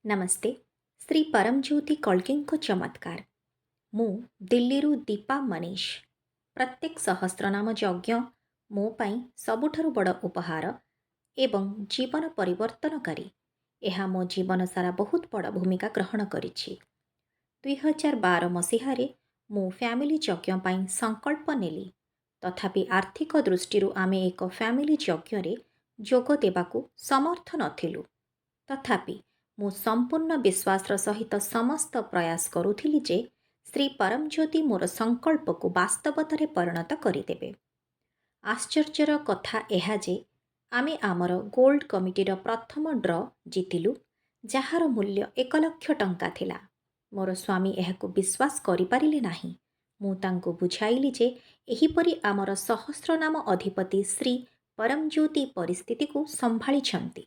नमस्ते। श्री परमज्योति कल्किंको चमत्कार। मु दिल्लीरु दीपा मनीष। प्रत्येक सहस्रनाम यज्ञ मो पाई सबुठारु बड़ उपहार एवं जीवन परिवर्तनकारी। ଏହା ମୋ ଜୀବନ ସାରା ବହୁତ ବଡ଼ ଭୂମିକା ଗ୍ରହଣ କରିଛି। 2012 ମସିହାରେ ମୁଁ ଫ୍ୟାମିଲି ଯଜ୍ଞ ପାଇଁ ସଂକଳ୍ପ ନେଲି। ତଥାପି ଆର୍ଥିକ ଦୃଷ୍ଟିରୁ ଆମେ ଏକ ଫ୍ୟାମିଲି ଯଜ୍ଞରେ ଯୋଗ ଦେବାକୁ ସମର୍ଥ ନଥିଲୁ। ତଥାପି ମୁଁ ସମ୍ପୂର୍ଣ୍ଣ ବିଶ୍ୱାସର ସହିତ ସମସ୍ତ ପ୍ରୟାସ କରୁଥିଲି ଯେ ଶ୍ରୀ ପରମଜ୍ୟୋତି ମୋର ସଂକଳ୍ପକୁ ବାସ୍ତବତାରେ ପରିଣତ କରିଦେବେ। ଆଶ୍ଚର୍ଯ୍ୟର କଥା ଏହା ଯେ ଆମେ ଆମର ଗୋଲ୍ଡ କମିଟିର ପ୍ରଥମ ଡ୍ର ଜିତିଲୁ, ଯାହାର ମୂଲ୍ୟ 1,00,000 ଟଙ୍କା ଥିଲା। ମୋର ସ୍ୱାମୀ ଏହାକୁ ବିଶ୍ୱାସ କରିପାରିଲେ ନାହିଁ। ମୁଁ ତାଙ୍କୁ ବୁଝାଇଲି ଯେ ଏହିପରି ଆମର ସହସ୍ରନାମ ଅଧିପତି ଶ୍ରୀ ପରମଜ୍ୟୋତି ପରିସ୍ଥିତିକୁ ସମ୍ଭାଳିଛନ୍ତି।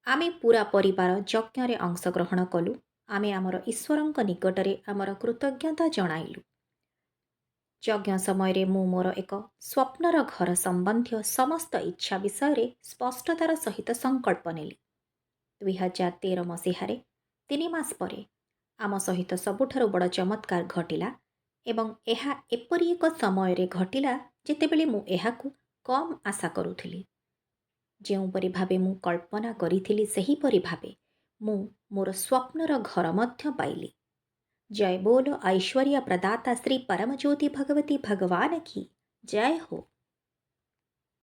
ଆମେ ପୁରା ପରିବାର ଯଜ୍ଞରେ ଅଂଶଗ୍ରହଣ କଲୁ। ଆମେ ଆମର ଈଶ୍ୱରଙ୍କ ନିକଟରେ ଆମର କୃତଜ୍ଞତା ଜଣାଇଲୁ। ଯଜ୍ଞ ସମୟରେ ମୁଁ ମୋର ଏକ ସ୍ୱପ୍ନର ଘର ସମ୍ବନ୍ଧୀୟ ସମସ୍ତ ଇଚ୍ଛା ବିଷୟରେ ସ୍ପଷ୍ଟତାର ସହିତ ସଂକଳ୍ପ ନେଲି। 2013 ମସିହାରେ 3 ମାସ ପରେ ଆମ ସହିତ ସବୁଠାରୁ ବଡ଼ ଚମତ୍କାର ଘଟିଲା ଏବଂ ଏହା ଏପରି ଏକ ସମୟରେ ଘଟିଲା ଯେତେବେଳେ ମୁଁ ଏହାକୁ କମ୍ ଆଶା କରୁଥିଲି। ଯେଉଁପରି ଭାବେ ମୁଁ କଳ୍ପନା କରିଥିଲି ସେହିପରି ଭାବେ ମୁଁ ମୋର ସ୍ୱପ୍ନର ଘର ମଧ୍ୟ ପାଇଲି। जय बोलो ऐश्वर्य प्रदाता श्री परमज्योति भगवती भगवान की जय हो।